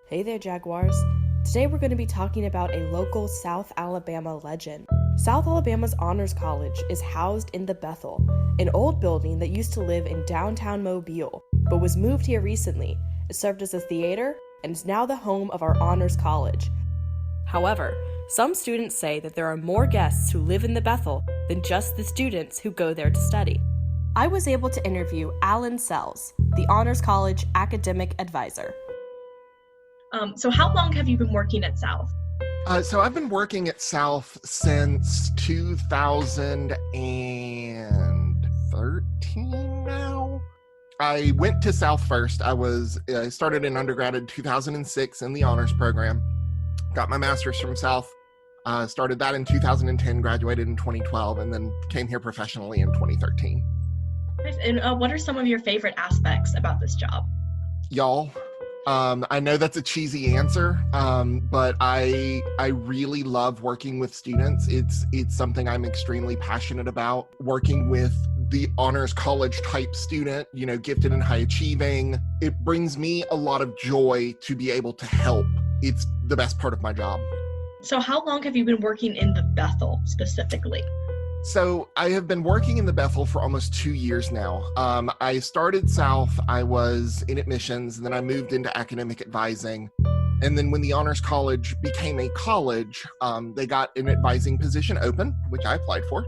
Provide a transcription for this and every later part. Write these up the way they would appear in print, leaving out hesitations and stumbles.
Hey there, Jaguars. Today we're going to be talking about a local South Alabama legend. South Alabama's Honors College is housed in the Bethel, an old building that used to live in downtown Mobile, but was moved here recently. It served as a theater and is now the home of our Honors College. However, some students say that there are more guests who live in the Bethel than just the students who go there to study. I was able to interview Alan Sells, the Honors College academic advisor. So how long have you been working at South? So I've been working at South since 2013 now. I went to South first. I started in undergrad in 2006 in the honors program. Got my master's from South. Started that in 2010, graduated in 2012, and then came here professionally in 2013. And what are some of your favorite aspects about this job? Y'all. I know that's a cheesy answer, but I really love working with students. It's something I'm extremely passionate about. Working with the honors college type student, gifted and high achieving. It brings me a lot of joy to be able to help. It's the best part of my job. So how long have you been working in the Bethel specifically? So I have been working in the Bethel for almost 2 years now. I started South, I was in admissions, and then I moved into academic advising. And then when the Honors College became a college, they got an advising position open, which I applied for,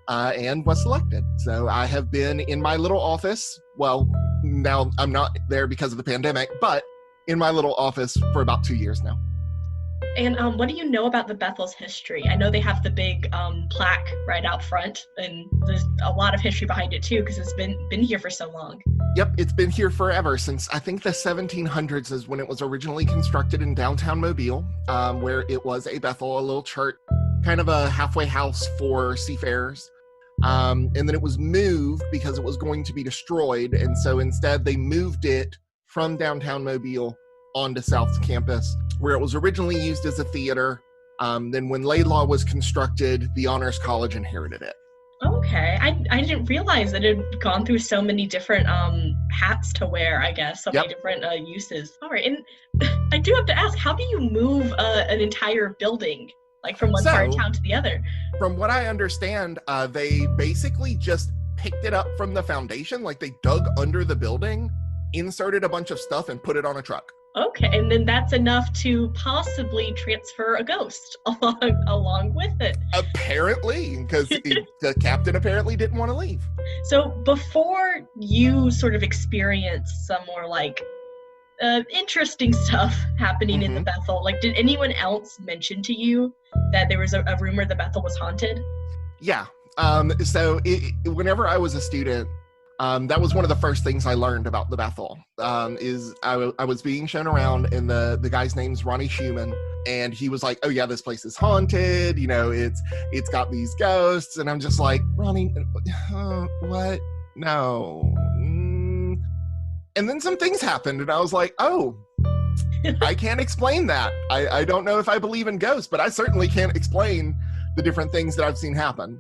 and was selected. So I have been in my little office. Well, now I'm not there because of the pandemic, but in my little office for about 2 years now. And what do you know about the Bethel's history? I know they have the big plaque right out front, and there's a lot of history behind it too, because it's been here for so long. Yep, it's been here forever, since I think the 1700s is when it was originally constructed in downtown Mobile, where it was a Bethel, a little church, kind of a halfway house for seafarers. And then it was moved because it was going to be destroyed, and so instead they moved it from downtown Mobile onto South's campus, where it was originally used as a theater. Then when Laidlaw was constructed, the Honors College inherited it. Okay, I didn't realize that it had gone through so many different hats to wear, I guess, so many different uses. All right, and I do have to ask, how do you move an entire building, like from one part of town to the other? From what I understand, they basically just picked it up from the foundation, like they dug under the building, inserted a bunch of stuff, and put it on a truck. Okay, and then that's enough to possibly transfer a ghost along with it. Apparently, because the captain apparently didn't want to leave. So before you sort of experienced some more like interesting stuff happening in the Bethel, like did anyone else mention to you that there was a rumor the Bethel was haunted? Yeah. Whenever I was a student, that was one of the first things I learned about the Bethel, is I was being shown around, and the guy's name's Ronnie Schumann, and he was like, oh yeah, this place is haunted, it's got these ghosts, and I'm just like, Ronnie, what? No. And then some things happened, and I was like, oh, I can't explain that. I don't know if I believe in ghosts, but I certainly can't explain the different things that I've seen happen,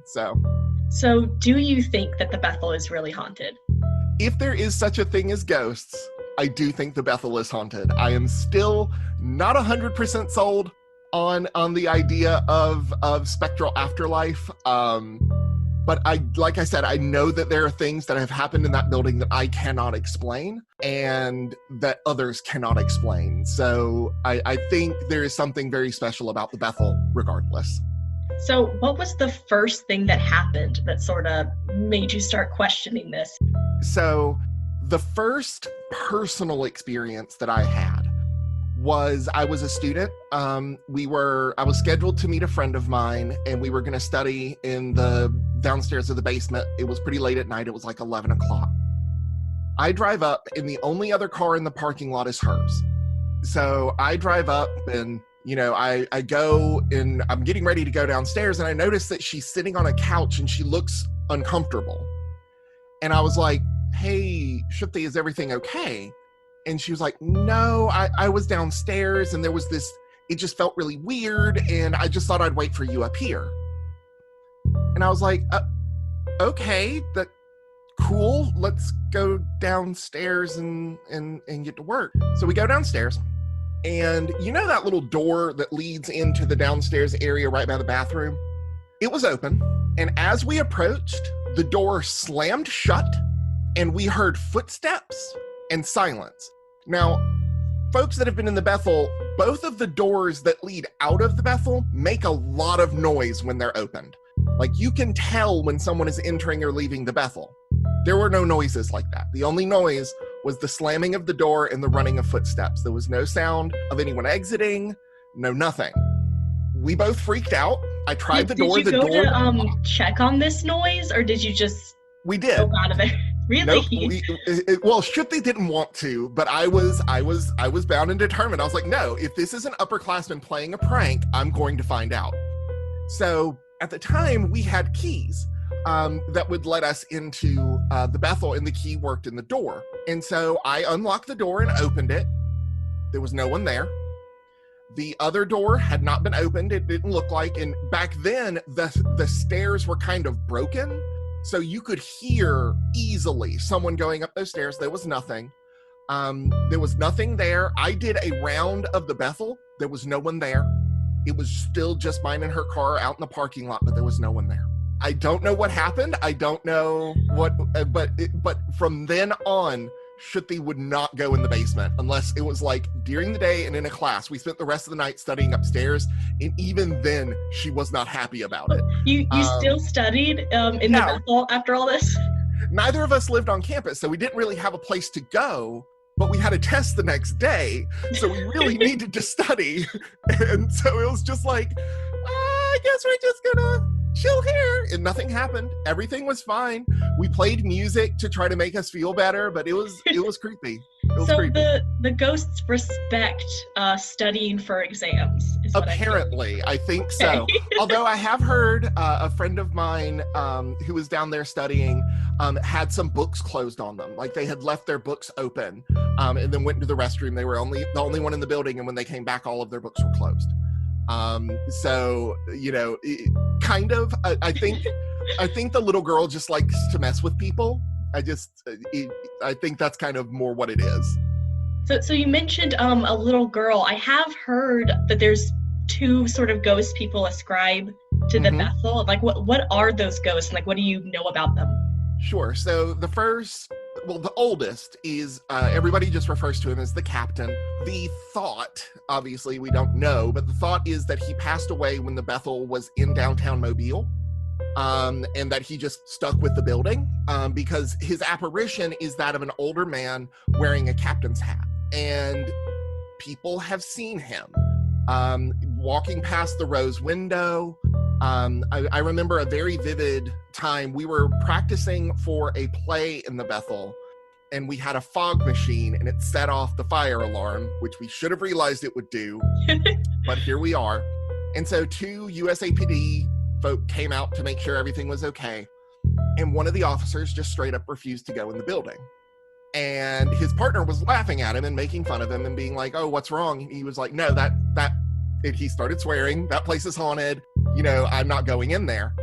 So do you think that the Bethel is really haunted? If there is such a thing as ghosts, I do think the Bethel is haunted. I am still not 100% sold on the idea of spectral afterlife. But like I said, I know that there are things that have happened in that building that I cannot explain and that others cannot explain. So I think there is something very special about the Bethel regardless. So what was the first thing that happened that sort of made you start questioning this? So the first personal experience that I had was I was a student. I was scheduled to meet a friend of mine, and we were going to study in the downstairs of the basement. It was pretty late at night. It was like 11 o'clock. I drive up, and the only other car in the parking lot is hers. So I drive up, and I go, and I'm getting ready to go downstairs, and I notice that she's sitting on a couch and she looks uncomfortable. And I was like, hey, Shukti, is everything okay? And she was like, no, I was downstairs, and there was this, it just felt really weird, and I just thought I'd wait for you up here. And I was like, okay, cool, let's go downstairs and get to work. So we go downstairs. And you know that little door that leads into the downstairs area right by the bathroom? It was open. And as we approached, the door slammed shut and we heard footsteps and silence. Now, folks that have been in the Bethel, both of the doors that lead out of the Bethel make a lot of noise when they're opened. Like, you can tell when someone is entering or leaving the Bethel. There were no noises like that. The only noise was the slamming of the door and the running of footsteps. There was no sound of anyone exiting, no nothing. We both freaked out. I tried the door. Did you go to check on this noise, or did you just we did go out of there? Really? Nope. Well, Shruti didn't want to, but I was bound and determined. I was like, no, if this is an upperclassman playing a prank, I'm going to find out. So at the time, we had keys that would let us into the Bethel, and the key worked in the door. And so I unlocked the door and opened it. There was no one there. The other door had not been opened. It didn't look like, and back then, the stairs were kind of broken. So you could hear easily someone going up those stairs. There was nothing. There was nothing there. I did a round of the Bethel. There was no one there. It was still just mine and her car out in the parking lot, but there was no one there. I don't know what happened. I don't know what, but from then on, Shruti would not go in the basement unless it was like during the day and in a class. We spent the rest of the night studying upstairs, and even then she was not happy about it. You still studied in the Bethel after all this? Neither of us lived on campus, so we didn't really have a place to go, but we had a test the next day, so we really needed to study. And so it was just like, I guess we're just gonna chill here, and nothing happened. Everything was fine. We played music to try to make us feel better, but it was creepy. The ghosts respect studying for exams. Apparently, I think so. Although I have heard a friend of mine who was down there studying had some books closed on them. Like, they had left their books open and then went into the restroom. They were the only one in the building, and when they came back, all of their books were closed. So, you know, kind of, I think the little girl just likes to mess with people. I think that's kind of more what it is. So you mentioned a little girl. I have heard that there's two sort of ghost people ascribe to the Bethel. Like, what are those ghosts, and like, what do you know about them? Sure. So the oldest is, everybody just refers to him as the captain. The thought, obviously we don't know, but the thought is that he passed away when the Bethel was in downtown Mobile, and that he just stuck with the building, because his apparition is that of an older man wearing a captain's hat. And people have seen him walking past the rose window. I remember a very vivid time. We were practicing for a play in the Bethel, and we had a fog machine, and it set off the fire alarm, which we should have realized it would do, but here we are. And so two USAPD folk came out to make sure everything was okay, and one of the officers just straight up refused to go in the building. And his partner was laughing at him and making fun of him and being like, oh, what's wrong? And he was like, no, and he started swearing, that place is haunted. You know, I'm not going in there.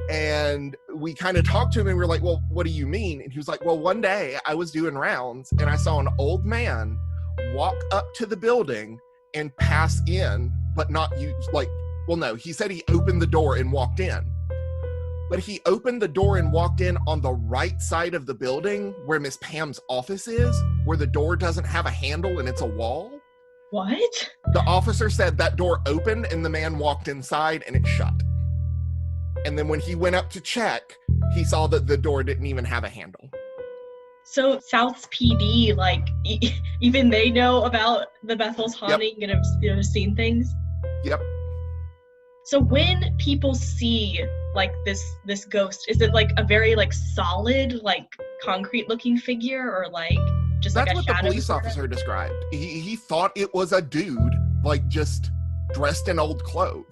And we kind of talked to him, and we were like, well, what do you mean? And he was like, well, one day I was doing rounds, and I saw an old man walk up to the building and pass in, but not use, like, well, no, he said he opened the door and walked in. But he opened the door and walked in on the right side of the building where Miss Pam's office is, where the door doesn't have a handle and it's a wall. What? The officer said that door opened and the man walked inside and it shut. And then when he went up to check, he saw that the door didn't even have a handle. So South's PD, like, even they know about the Bethel's haunting and have seen things? Yep. So when people see like this ghost, is it like a very like solid, like concrete looking figure, or like just that's like a what shadow? The police officer described. He thought it was a dude, like just dressed in old clothes.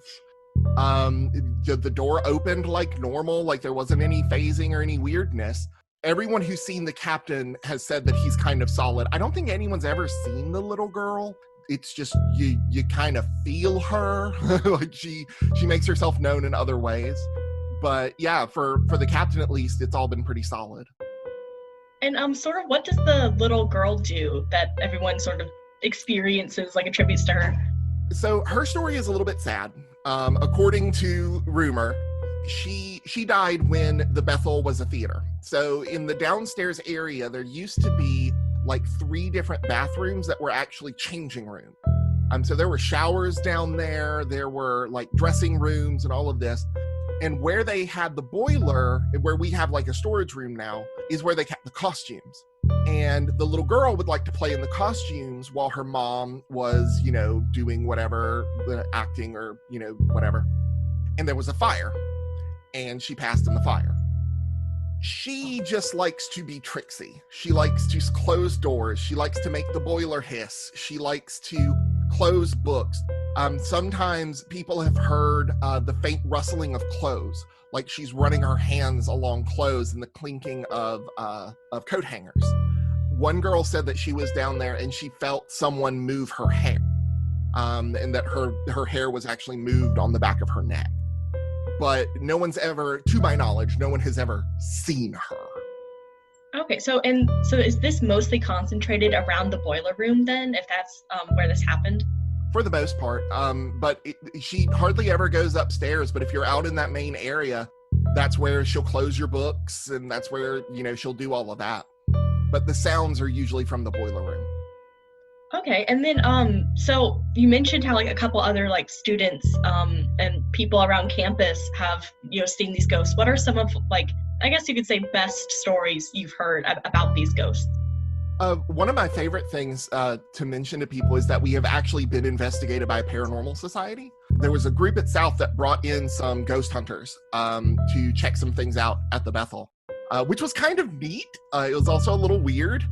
The door opened like normal, like there wasn't any phasing or any weirdness. Everyone who's seen the captain has said that he's kind of solid. I don't think anyone's ever seen the little girl. It's just you kind of feel her. Like she makes herself known in other ways. But yeah, for the captain at least, it's all been pretty solid. And sort of what does the little girl do that everyone sort of experiences like attributes to her? So her story is a little bit sad. According to rumor, she died when the Bethel was a theater. So in the downstairs area, there used to be like 3 different bathrooms that were actually changing rooms. So there were showers down there, there were like dressing rooms and all of this. And where they had the boiler, where we have like a storage room now, is where they kept the costumes. And the little girl would like to play in the costumes while her mom was, doing whatever, acting or, whatever. And there was a fire, and she passed in the fire. She just likes to be tricksy. She likes to close doors. She likes to make the boiler hiss. She likes to close books. Sometimes people have heard the faint rustling of clothes, like she's running her hands along clothes and the clinking of coat hangers. One girl said that she was down there and she felt someone move her hair, and that her hair was actually moved on the back of her neck. But no one's ever, to my knowledge, no one has ever seen her. Okay, so is this mostly concentrated around the boiler room then, if that's where this happened? For the most part, but she hardly ever goes upstairs. But if you're out in that main area, that's where she'll close your books, and that's where, she'll do all of that. But the sounds are usually from the boiler room. Okay, and then so you mentioned how like a couple other like students and people around campus have seen these ghosts. What are some of, like, I guess you could say, best stories you've heard about these ghosts? One of my favorite things to mention to people is that we have actually been investigated by a paranormal society. There was a group at South that brought in some ghost hunters to check some things out at the Bethel, which was kind of neat. It was also a little weird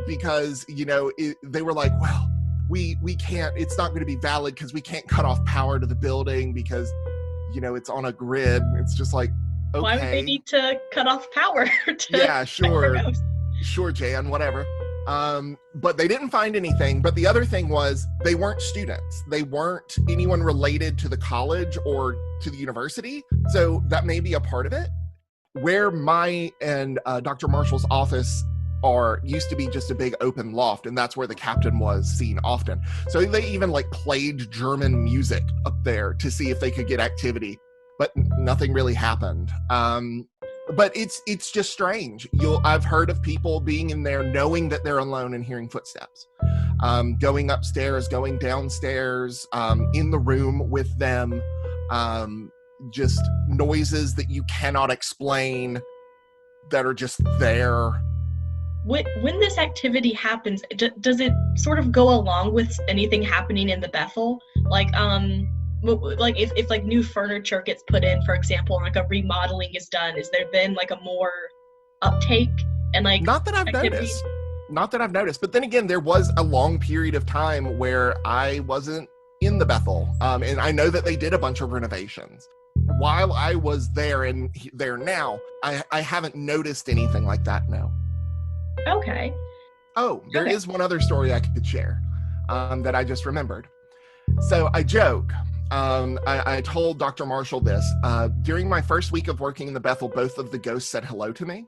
because, they were like, well, we can't, it's not going to be valid because we can't cut off power to the building because, it's on a grid. It's just like, okay. Why would they need to cut off power to yeah, sure. Sure, Jan, whatever. But they didn't find anything. But the other thing was they weren't students. They weren't anyone related to the college or to the university. So that may be a part of it. Where my and Dr. Marshall's office used to be just a big open loft, and that's where the captain was seen often. So they even like played German music up there to see if they could get activity, but nothing really happened. But it's just strange. I've heard of people being in there knowing that they're alone and hearing footsteps, going upstairs, going downstairs, in the room with them, just noises that you cannot explain that are just there. When this activity happens, does it sort of go along with anything happening in the Bethel? Like if like new furniture gets put in, for example, or like a remodeling is done, is there then like a more uptake and like not that I've noticed, but then again, there was a long period of time where I wasn't in the Bethel, and I know that they did a bunch of renovations while I was there, and there now I haven't noticed anything like that. No. Okay. Oh, there is one other story I could share that I just remembered. So I joke. I told Dr. Marshall this. During my first week of working in the Bethel, both of the ghosts said hello to me.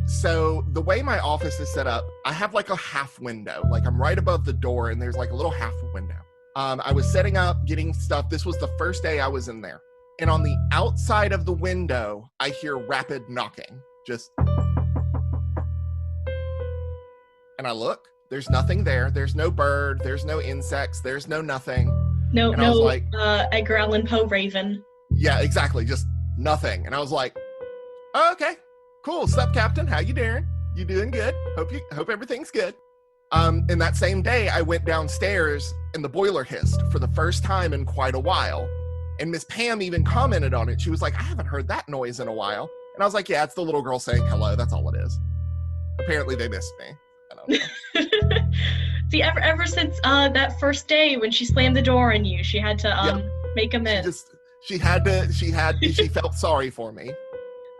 So the way my office is set up, I have like a half window. Like I'm right above the door and there's like a little half window. I was setting up, getting stuff. This was the first day I was in there. And on the outside of the window, I hear rapid knocking. Just... And I look, there's nothing there. There's no bird. There's no insects. There's no nothing. No, Edgar Allan Poe raven. Yeah, exactly. Just nothing. And I was like, oh, okay, cool. Sup, Captain? How you doing? You doing good? Hope everything's good. And that same day, I went downstairs and the boiler hissed for the first time in quite a while. And Miss Pam even commented on it. She was like, I haven't heard that noise in a while. And I was like, yeah, it's the little girl saying hello. That's all it is. Apparently they missed me. I don't know. See, ever since that first day when she slammed the door on you, she had to make amends. She felt sorry for me.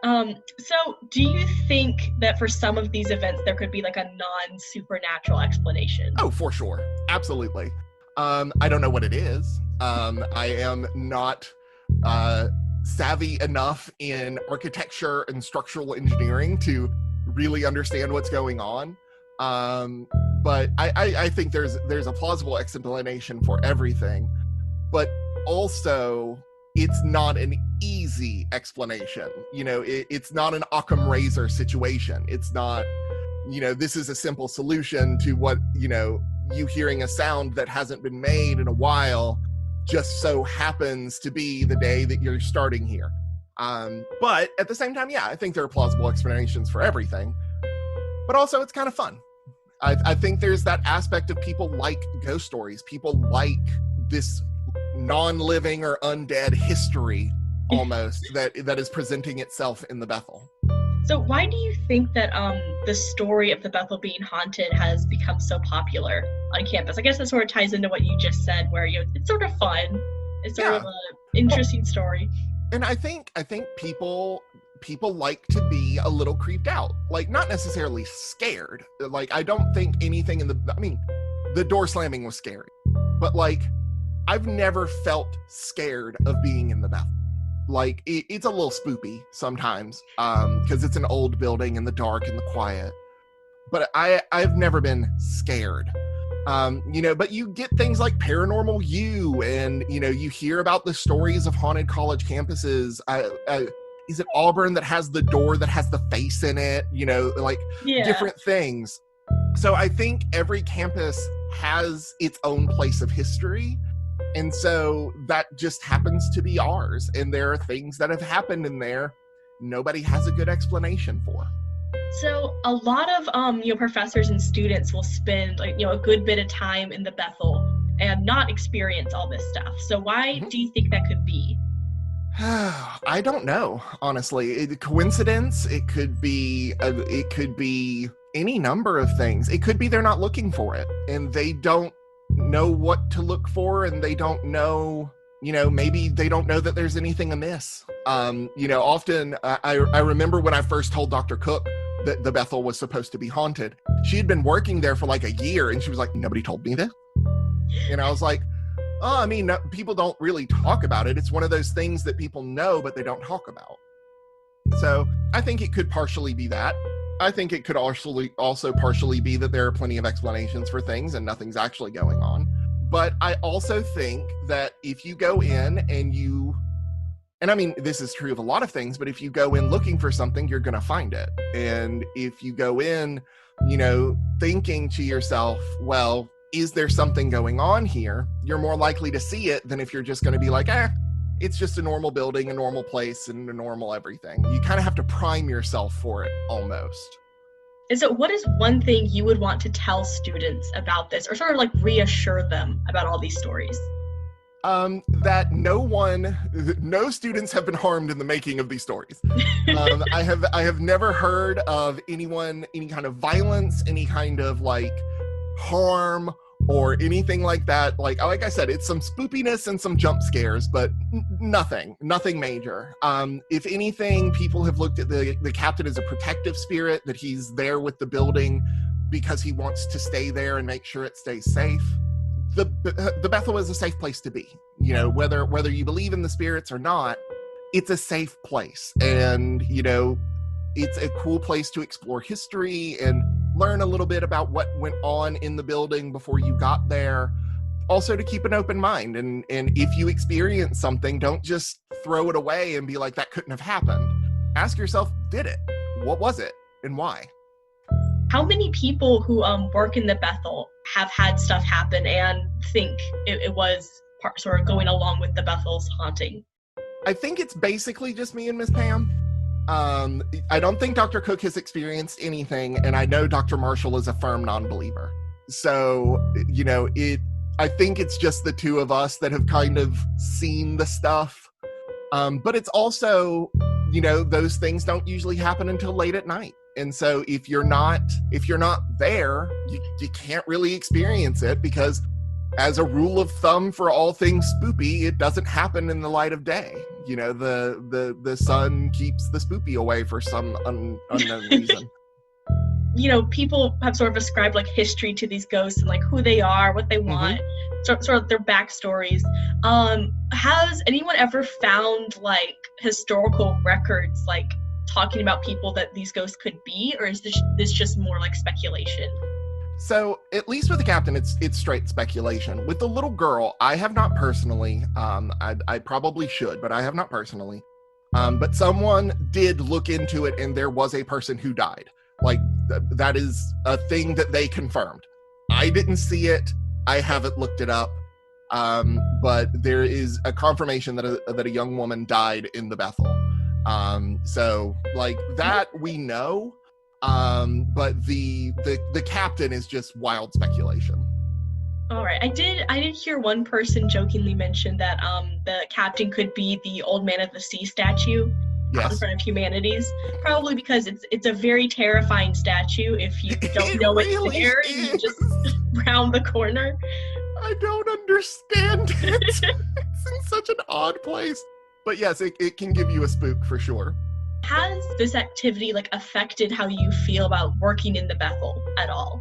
So do you think that for some of these events there could be like a non-supernatural explanation? Oh, for sure. Absolutely. I don't know what it is. I am not savvy enough in architecture and structural engineering to really understand what's going on. But I think there's a plausible explanation for everything, but also it's not an easy explanation. It's not an Occam razor situation. It's not, this is a simple solution to what, you hearing a sound that hasn't been made in a while just so happens to be the day that you're starting here. But at the same time, yeah, I think there are plausible explanations for everything, but also it's kind of fun. I think there's that aspect of people like ghost stories. People like this non-living or undead history almost that is presenting itself in the Bethel. So why do you think that the story of the Bethel being haunted has become so popular on campus? I guess that sort of ties into what you just said, where it's sort of fun. It's sort of an interesting story. And I think people like to be a little creeped out, like not necessarily scared. Like I don't think anything the door slamming was scary, but like I've never felt scared of being in the Bethel. Like it's a little spoopy sometimes because it's an old building in the dark and the quiet, but I've never been scared. But you get things like Paranormal U, and you hear about the stories of haunted college campuses. Is it Auburn that has the door that has the face in it? Different things. So I think every campus has its own place of history. And so that just happens to be ours. And there are things that have happened in there nobody has a good explanation for. So a lot of professors and students will spend a good bit of time in the Bethel and not experience all this stuff. So why do you think that could be? I don't know, honestly. Coincidence? It could be any number of things. It could be they're not looking for it and they don't know what to look for, and they don't know, maybe they don't know that there's anything amiss. Often I remember when I first told Dr. Cook that the Bethel was supposed to be haunted. She had been working there for like a year, and she was like, nobody told me this. And I was like, people don't really talk about it. It's one of those things that people know, but they don't talk about. So I think it could partially be that. I think it could also partially be that there are plenty of explanations for things and nothing's actually going on. But I also think that if you go in and this is true of a lot of things, but if you go in looking for something, you're going to find it. And if you go in, thinking to yourself, well, is there something going on here? You're more likely to see it than if you're just going to be like, it's just a normal building, a normal place, and a normal everything. You kind of have to prime yourself for it almost. And so what is one thing you would want to tell students about this, or sort of like reassure them about all these stories? That no students have been harmed in the making of these stories. I have never heard of any kind of violence, any kind of harm or anything like that. Like I said, it's some spoopiness and some jump scares, but nothing major. If anything, people have looked at the captain as a protective spirit, that he's there with the building because he wants to stay there and make sure it stays safe. The Bethel is a safe place to be. Whether you believe in the spirits or not, it's a safe place. And, it's a cool place to explore history and learn a little bit about what went on in the building before you got there. Also to keep an open mind. And if you experience something, don't just throw it away and be like, that couldn't have happened. Ask yourself, did it? What was it? And why? How many people who work in the Bethel have had stuff happen and think it was sort of going along with the Bethel's haunting? I think it's basically just me and Miss Pam. I don't think Dr. Cook has experienced anything, and I know Dr. Marshall is a firm non-believer. So, I think it's just the two of us that have kind of seen the stuff. But it's also, those things don't usually happen until late at night. And so if you're not there, you can't really experience it, because as a rule of thumb for all things spoopy, it doesn't happen in the light of day. The sun keeps the spoopy away for some unknown reason. People have sort of ascribed history to these ghosts and who they are, what they want, sort of their backstories. Has anyone ever found historical records talking about people that these ghosts could be, or is this just more like speculation? So at least with the captain, it's straight speculation. With the little girl, I have not personally. I probably should, but I have not personally. But someone did look into it, and there was a person who died. Like that is a thing that they confirmed. I didn't see it. I haven't looked it up. But there is a confirmation that a young woman died in the Bethel. So like that we know. But the captain is just wild speculation. All right. I did hear one person jokingly mention that the captain could be the Old Man of the Sea statue out in front of humanities. Probably because it's a very terrifying statue if you don't know really it's there and you just round the corner. I don't understand it. It's in such an odd place. But yes, it can give you a spook for sure. Has this activity affected how you feel about working in the Bethel at all?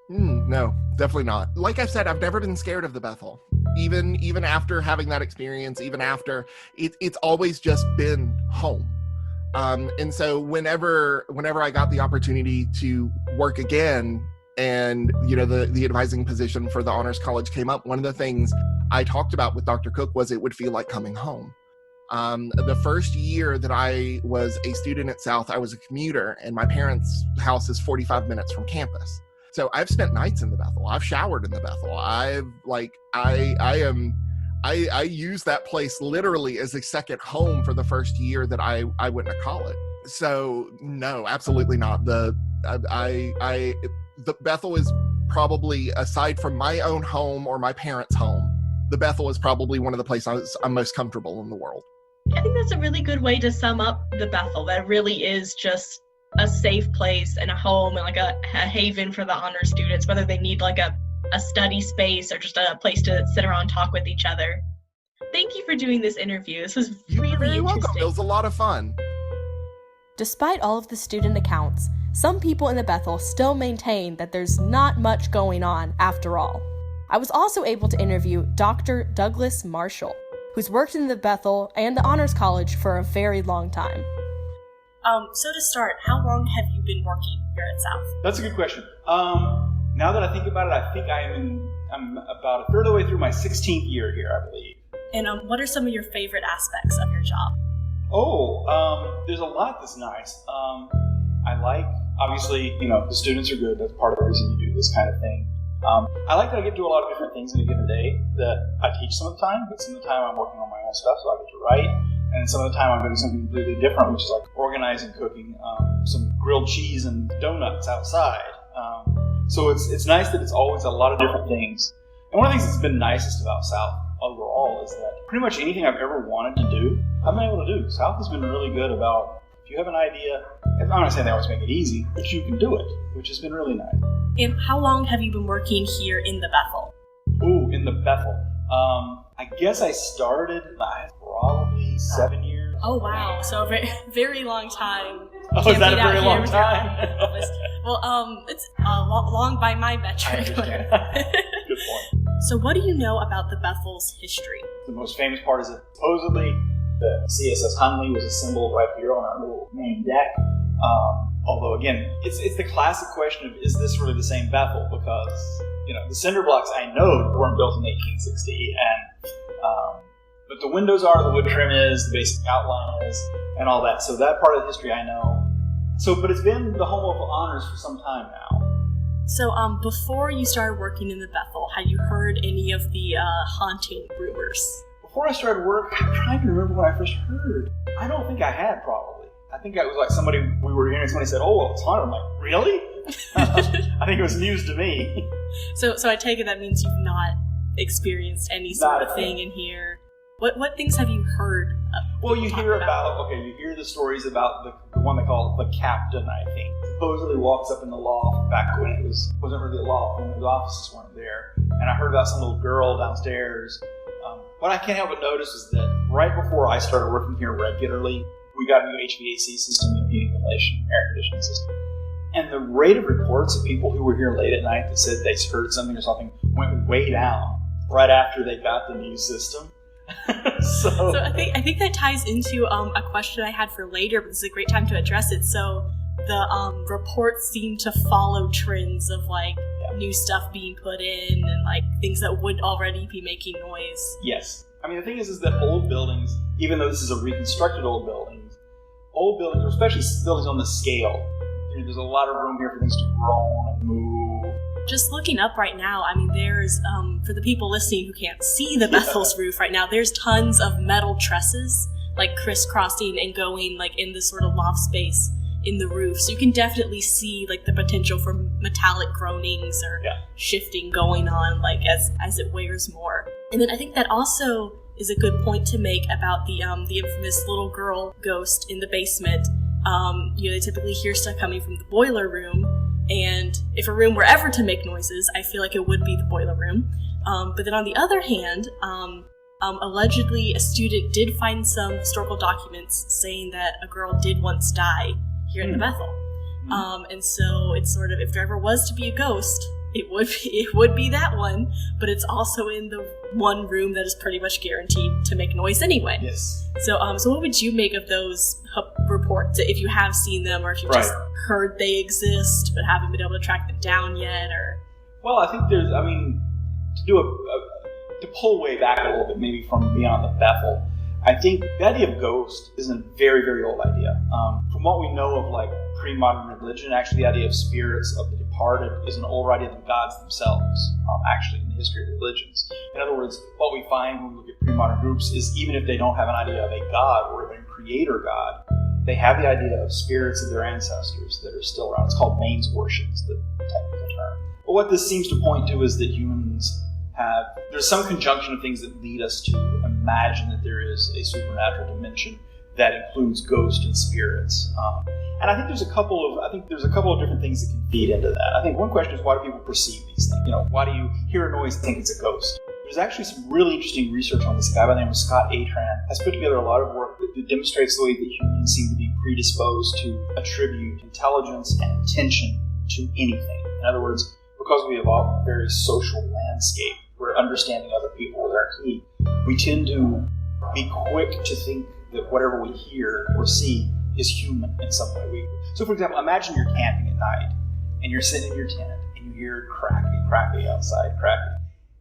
No, definitely not. Like I said, I've never been scared of the Bethel. Even after having that experience, even after it's always just been home. And so whenever I got the opportunity to work again, and the advising position for the Honors College came up, one of the things I talked about with Dr. Cook was it would feel like coming home. The first year that I was a student at South, I was a commuter, and my parents' house is 45 minutes from campus. So I've spent nights in the Bethel. I've showered in the Bethel. I use that place literally as a second home for the first year that I went to college. So no, absolutely not. The Bethel is probably, aside from my own home or my parents' home, the Bethel is probably one of the places I'm most comfortable in the world. I think that's a really good way to sum up the Bethel. That really is just a safe place and a home and a haven for the honor students, whether they need a study space or just a place to sit around and talk with each other. Thank you for doing this interview. This was really You're very interesting. welcome. It was a lot of fun. Despite all of the student accounts, some people in the Bethel still maintain that there's not much going on after all. I was also able to interview Dr. Douglas Marshall, who's worked in the Bethel and the Honors College for a very long time. So to start, how long have you been working here at South? That's a good question. Now that I think about it, I think I'm about a third of the way through my 16th year here, I believe. And what are some of your favorite aspects of your job? There's a lot that's nice. I like, obviously, the students are good. That's part of the reason you do this kind of thing. I like that I get to do a lot of different things in a given day that I teach some of the time, but some of the time I'm working on my own stuff, so I get to write. And some of the time I'm doing something completely different, which is organizing, cooking some grilled cheese and donuts outside. So it's nice that it's always a lot of different things. And one of the things that's been nicest about South overall is that pretty much anything I've ever wanted to do, I've been able to do. South has been really good about, if you have an idea, I'm not saying they always make it easy, but you can do it, which has been really nice. And how long have you been working here in the Bethel? In the Bethel. I guess I started probably 7 years. Oh, wow. So a very, very long time. Oh, is that a very long time? Well, it's long by my metric. Good point. So what do you know about the Bethel's history? The most famous part is that supposedly the CSS Hunley was assembled right here on our little main deck. Although, again, it's the classic question of, is this really the same Bethel? Because, the cinder blocks I know weren't built in 1860, but the windows are, the wood trim is, the basic outline is, and all that. So that part of the history I know. But it's been the home of honors for some time now. So, before you started working in the Bethel, had you heard any of the haunting rumors? Before I started work, I'm trying to remember when I first heard. I don't think I had, probably. I think it was somebody, we were hearing somebody said, "Oh, well, it's haunted." I'm like, really? I think it was news to me. So I take it that means you've not experienced any sort of thing in here. What things have you heard? Well, you hear you hear the stories about the one they call the captain, I think. Supposedly walks up in the loft back when it wasn't really a loft, when the offices weren't there. And I heard about some little girl downstairs. What I can't help but notice is that right before I started working here regularly, we got a new HVAC system, heating, ventilation, air conditioning system. And the rate of reports of people who were here late at night that said they heard something or something went way down right after they got the new system. So I think that ties into a question I had for later, but this is a great time to address it. So the reports seem to follow trends of like new stuff being put in and like things that would already be making noise. Yes. I mean, the thing is that old buildings, even though this is a reconstructed old buildings, or especially buildings on the scale, there's a lot of room here for things to groan and move. Just looking up right now, I mean, there's, for the people listening who can't see the Bethel's roof right now, there's tons of metal trusses, like crisscrossing and going like in this sort of loft space in the roof. So you can definitely see like the potential for metallic groanings or shifting going on like as it wears more. And then I think that also is a good point to make about the infamous little girl ghost in the basement. They typically hear stuff coming from the boiler room, and if a room were ever to make noises, I feel like it would be the boiler room. But then on the other hand, allegedly a student did find some historical documents saying that a girl did once die here in the Bethel. And so it's sort of, if there ever was to be a ghost, it would be that one, but it's also in the one room that is pretty much guaranteed to make noise anyway. Yes. So what would you make of those reports, if you have seen them or if you've just heard they exist but haven't been able to track them down yet? Or well, I think to pull way back a little bit, maybe from beyond the Bethel, I think the idea of ghost is a very, very old idea. From what we know of like pre-modern religion, actually the idea of spirits of the departed is an older idea than gods themselves, actually in the history of religions. In other words, what we find when we look at pre-modern groups is even if they don't have an idea of a god or even a creator god, they have the idea of spirits of their ancestors that are still around. It's called mains worship, is the technical term. But what this seems to point to is that humans there's some conjunction of things that lead us to imagine that there is a supernatural dimension that includes ghosts and spirits. And I think there's a couple of different things that can feed into that. I think one question is, why do people perceive these things? Why do you hear a noise and think it's a ghost? There's actually some really interesting research on this. A guy by the name of Scott Atran has put together a lot of work that demonstrates the way that humans seem to be predisposed to attribute intelligence and intention to anything. In other words, because we evolve in a very social landscape where understanding other people is our key, we tend to be quick to think that whatever we hear or see is human in some way. So, for example, imagine you're camping at night and you're sitting in your tent and you hear crackly outside, crackly.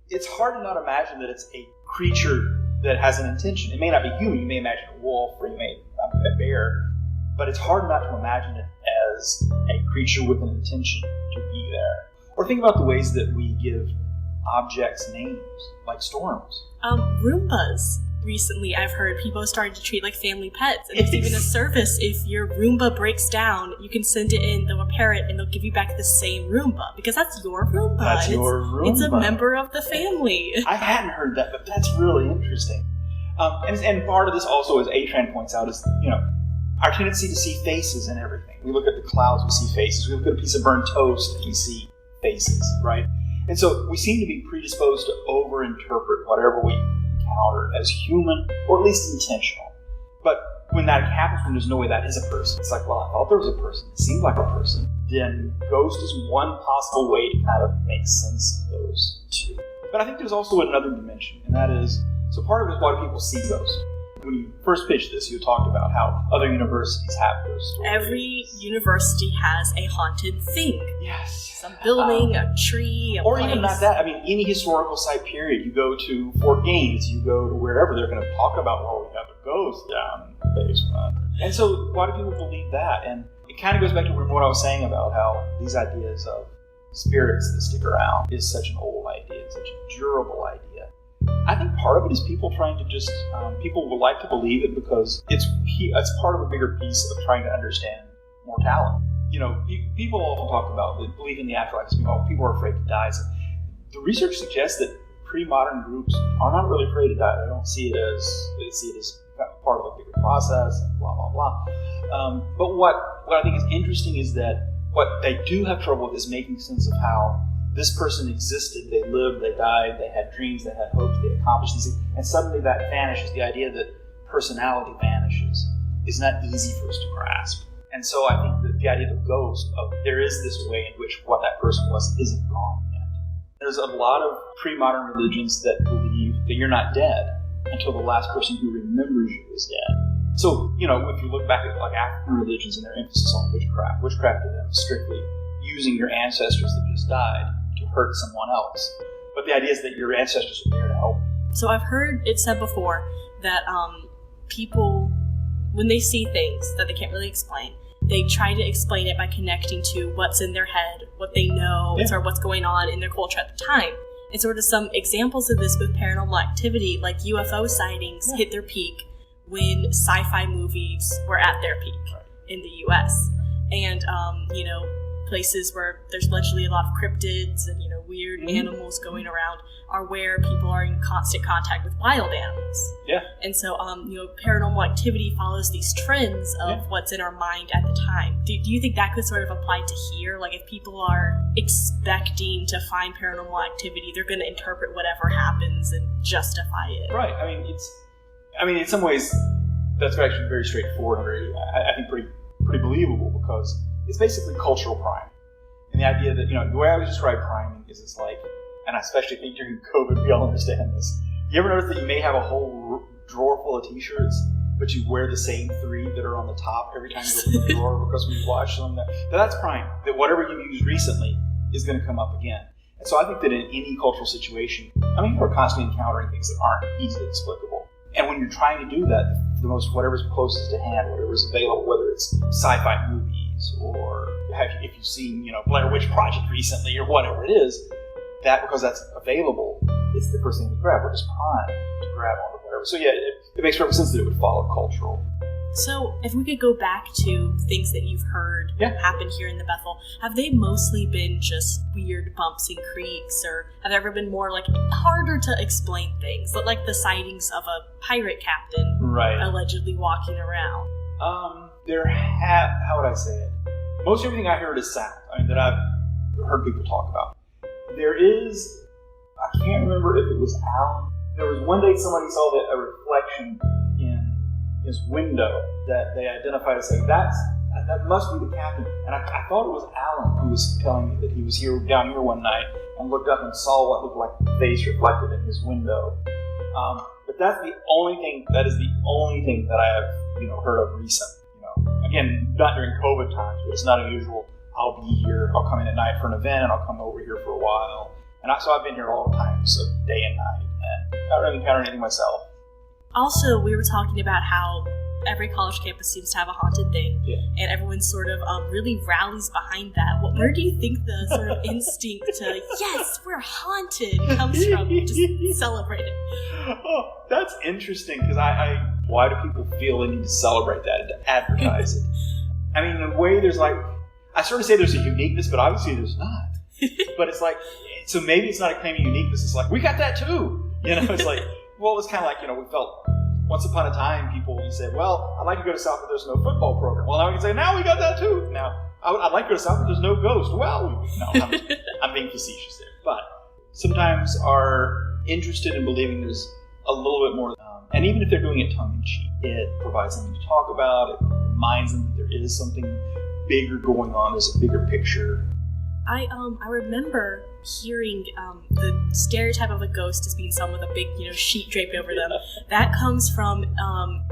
It's hard to not imagine that it's a creature that has an intention. It may not be human. You may imagine a wolf or you may a bear, but it's hard not to imagine it as a creature with an intention to be there. Or think about the ways that we give objects names, like storms. Roombas. Recently, I've heard people started to treat like family pets, and there's even a service. If your Roomba breaks down, you can send it in, they'll repair it, and they'll give you back the same Roomba because that's your Roomba. That's your Roomba. It's a member of the family. I hadn't heard that, but that's really interesting. And part of this also, as Atran points out, is our tendency to see faces in everything. We look at the clouds, we see faces. We look at a piece of burnt toast, and we see faces, right? And so we seem to be predisposed to over-interpret whatever we encounter as human, or at least intentional. But when that happens, when there's no way that is a person, it's like, well, I thought there was a person, it seemed like a person, then ghost is one possible way to kind of make sense of those two. But I think there's also another dimension, and that is, so part of it is why do people see ghosts? When you first pitched this, you talked about how other universities have ghost stories. Every university has a haunted thing. Yes. Some building, a tree, or place. Even not that. I mean, any historical site period. You go to Fort Gaines, you go to wherever, they're going to talk about, well, we have a ghost down in the basement. And so why do people believe that? And it kind of goes back to what I was saying about how these ideas of spirits that stick around is such an old idea, such a durable idea. I think part of it is people trying to just, people would like to believe it because it's part of a bigger piece of trying to understand mortality. People often talk about the belief in the afterlife. People are afraid to die. So the research suggests that pre-modern groups are not really afraid to die. They see it as part of a bigger process, and blah, blah, blah. But what I think is interesting is that what they do have trouble with is making sense of how this person existed, they lived, they died, they had dreams, they had hopes, they accomplished these things, and suddenly that vanishes. The idea that personality vanishes is not easy for us to grasp. And so I think that the idea of a ghost, there is this way in which what that person was isn't gone yet. There's a lot of pre-modern religions that believe that you're not dead, until the last person who remembers you is dead. So, you know, if you look back at like African religions and their emphasis on witchcraft to them is strictly using your ancestors that just died to hurt someone else. But the idea is that your ancestors are there to help you. So I've heard it said before that people, when they see things that they can't really explain, they try to explain it by connecting to what's in their head, what they know, and sort of what's going on in their culture at the time. And sort of some examples of this with paranormal activity, like UFO sightings hit their peak when sci-fi movies were at their peak in the U.S. And, you know, places where there's allegedly a lot of cryptids and, you know, weird animals going around are where people are in constant contact with wild animals. Yeah. And so, you know, paranormal activity follows these trends of what's in our mind at the time. Do you think that could sort of apply to here? Like, if people are expecting to find paranormal activity, they're going to interpret whatever happens and justify it. Right. I mean, in some ways, that's actually very straightforward and very, I think, pretty believable, because it's basically cultural priming. And the idea that, you know, the way I would describe priming is it's like, and I especially think during COVID, we all understand this. You ever notice that you may have a whole drawer full of t-shirts, but you wear the same 3 that are on the top every time you open the drawer because we wash them? That's priming. That whatever you used recently is going to come up again. And so I think that in any cultural situation, I mean, we're constantly encountering things that aren't easily explicable. And when you're trying to do that, whatever's closest to hand, whatever's available, whether it's sci-fi movies or if you've seen, you know, Blair Witch Project recently or whatever it is, that, because that's available, it's the first thing to grab. We're just primed to grab onto whatever. So yeah, it makes perfect sense that it would follow cultural. So if we could go back to things that you've heard happen here in the Bethel, have they mostly been just weird bumps and creaks, or have there ever been more like harder to explain things, like the sightings of a pirate captain allegedly walking around? How would I say it? Most everything I heard is sound. I mean, that I've heard people talk about. There is, I can't remember if it was Alan. There was one day somebody saw a reflection in his window that they identified as saying, that must be the captain. And I thought it was Alan who was telling me that he was down here one night and looked up and saw what looked like the face reflected in his window. But that is the only thing that I have, you know, heard of recent. You know, again, not during COVID times, but it's not unusual. I'll be here, I'll come in at night for an event, and I'll come over here for a while. And so I've been here all the time, so day and night, and not really encountered anything myself. Also, we were talking about how every college campus seems to have a haunted thing, and everyone sort of really rallies behind that. Where do you think the sort of instinct to, yes, we're haunted, comes from? Just celebrate it. Oh, that's interesting, because why do people feel they need to celebrate that and to advertise it? I mean, in a way, there's like, I sort of say there's a uniqueness, but obviously there's not. But it's like, so maybe it's not a claim of uniqueness. It's like, we got that too. You know, it's like, well, it's kind of like, you know, we felt once upon a time people said, well, I'd like to go to South, but there's no football program. Well, now we can say, now we got that too. Now, I'd like to go to South, but there's no ghost. Well, no, I'm being facetious there. But sometimes are interested in believing there's a little bit more. And even if they're doing it tongue-in-cheek, it provides something to talk about. It reminds them that there is something bigger going on. There's a bigger picture. I remember hearing the stereotype of a ghost as being someone with a big, you know, sheet draped over them. That comes from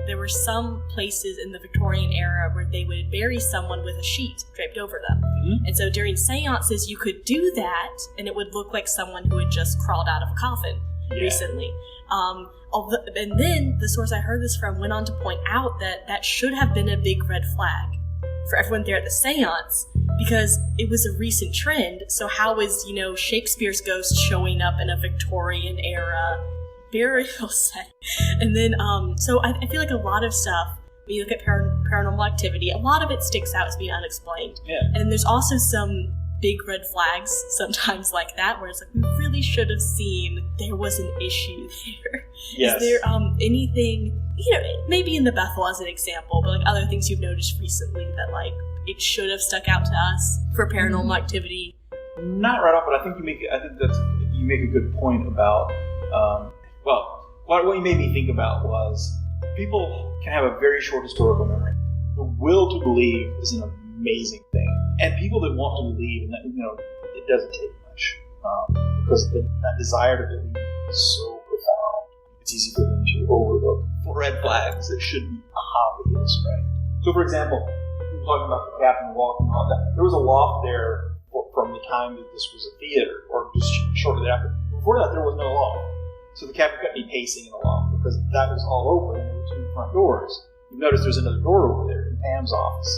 there were some places in the Victorian era where they would bury someone with a sheet draped over them. Mm-hmm. And so during seances, you could do that, and it would look like someone who had just crawled out of a coffin recently. And then the source I heard this from went on to point out that should have been a big red flag for everyone there at the seance, because it was a recent trend. So how is, you know, Shakespeare's ghost showing up in a Victorian era burial set? And then, so I feel like a lot of stuff, when you look at paranormal activity, a lot of it sticks out as being unexplained. Yeah. And there's also some big red flags sometimes like that, where it's like, we really should have seen there was an issue there. Yes. Is there anything, you know, maybe in the Bethel as an example, but like other things you've noticed recently that like it should have stuck out to us for paranormal activity? Not right off, but I think you make a good point about what you made me think about was people can have a very short historical memory. The will to believe is an amazing thing. And people that want to believe, and that, you know, it doesn't take much, because that desire to believe is so profound. it's easy for them to overlook red flags that should be obvious, right? So, for example, we were talking about the captain walking on that. There was a loft there from the time that this was a theater, or just shortly after. Before that, there was no loft. So the captain couldn't be pacing in the loft because that was all open and there were two front doors. You've noticed there's another door over there in Pam's office,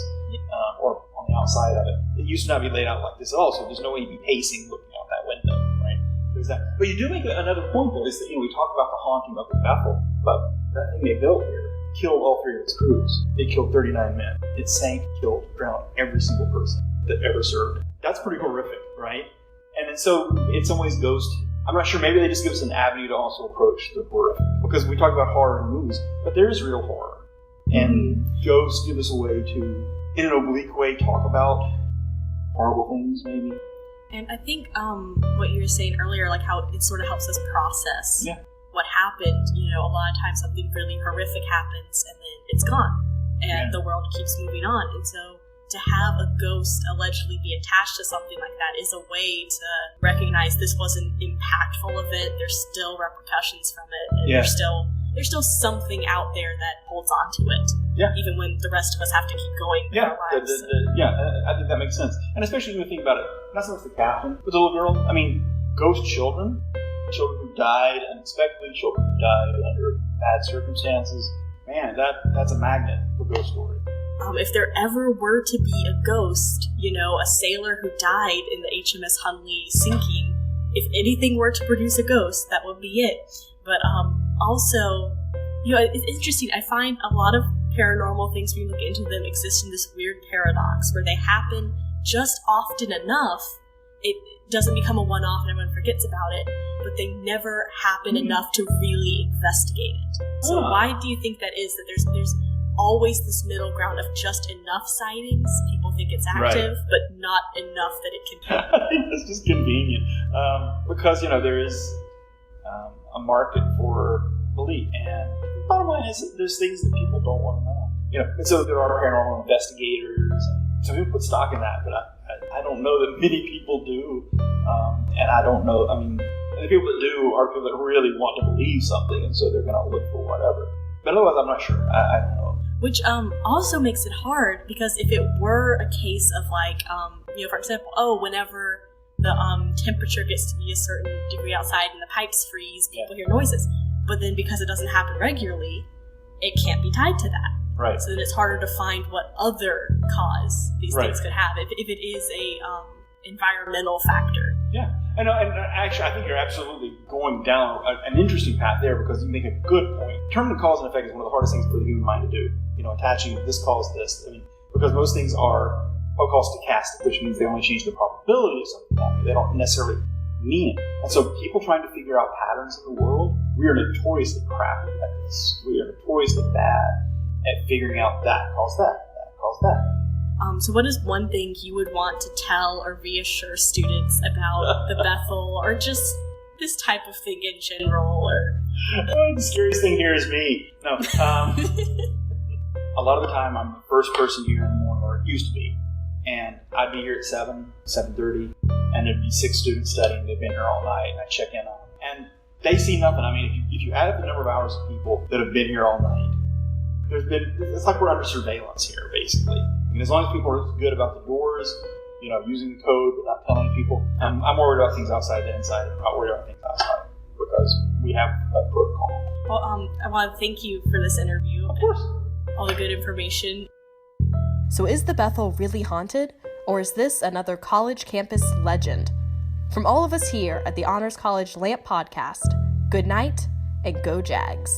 or on the outside of it. It used to not be laid out like this at all, so there's no way you'd be pacing looking out that window, right? There's that. But you do make another point, though, is that, we talk about the haunting up in Bethel, but that thing they built here killed all three of its crews. It killed 39 men. It sank, killed, drowned every single person that ever served. That's pretty horrific, right? And so, in some ways, Ghost, I'm not sure, maybe they just give us an avenue to also approach the horrific. Because we talk about horror in movies, but there is real horror. And Ghosts give us a way to, in an oblique way, talk about horrible things, maybe. And I think what you were saying earlier, like how it sort of helps us process what happened. A lot of times something really horrific happens and then it's gone. And the world keeps moving on. And so to have a ghost allegedly be attached to something like that is a way to recognize this was an impactful event. There's still repercussions from it. And there's still something out there that holds on to it. Yeah. Even when the rest of us have to keep going with our lives. I think that makes sense. And especially when you think about it, not so much the captain, but the little girl. I mean, ghost children who died unexpectedly, children who died under bad circumstances. Man, that's a magnet for ghost story. If there ever were to be a ghost, a sailor who died in the HMS Hunley sinking, if anything were to produce a ghost, that would be it. But also, it's interesting. I find a lot of paranormal things, when you look into them, exist in this weird paradox where they happen just often enough, it doesn't become a one-off and everyone forgets about it, but they never happen enough to really investigate it. So why do you think that is, that there's always this middle ground of just enough sightings, people think it's active, but not enough that it can be? I think that's just convenient. Because, there is a market for belief. And the bottom line is that there's things that people don't want to know. And so there are paranormal investigators, and some people put stock in that, but I don't know that many people do. And I don't know, the people that do are people that really want to believe something, and so they're going to look for whatever. But otherwise, I'm not sure. I don't know. Which also makes it hard, because if it were a case of for example, whenever the temperature gets to be a certain degree outside and the pipes freeze, people hear noises. But then because it doesn't happen regularly, it can't be tied to that. Right. So then it's harder to find what other cause these things could have if it is a environmental factor. Yeah. And actually, I think you're absolutely going down an interesting path there, because you make a good point. Determining cause and effect is one of the hardest things for the human mind to do. Attaching this caused this. Because most things are what we call stochastic, which means they only change the probability of something happening. They don't necessarily mean it. And so people trying to figure out patterns in the world, we are notoriously crappy at this. We are notoriously bad at figuring out that caused that, that caused that. So what is one thing you would want to tell or reassure students about the Bethel, or just this type of thing in general? Or the scariest thing here is me. No. A lot of the time I'm the first person here in the morning, or it used to be. And I'd be here at 7:30, and there'd be 6 students studying. They've been here all night, and I check in on them. And they see nothing. If you add up the number of hours of people that have been here all night, it's like we're under surveillance here, basically. As long as people are good about the doors, using the code but not telling people, I'm worried about things outside the inside. I'm not worried about things outside, because we have a protocol. Well, I want to thank you for this interview. Of course. All the good information. So is the Bethel really haunted, or is this another college campus legend? From all of us here at the Honors College Lamp Podcast, good night and go Jags.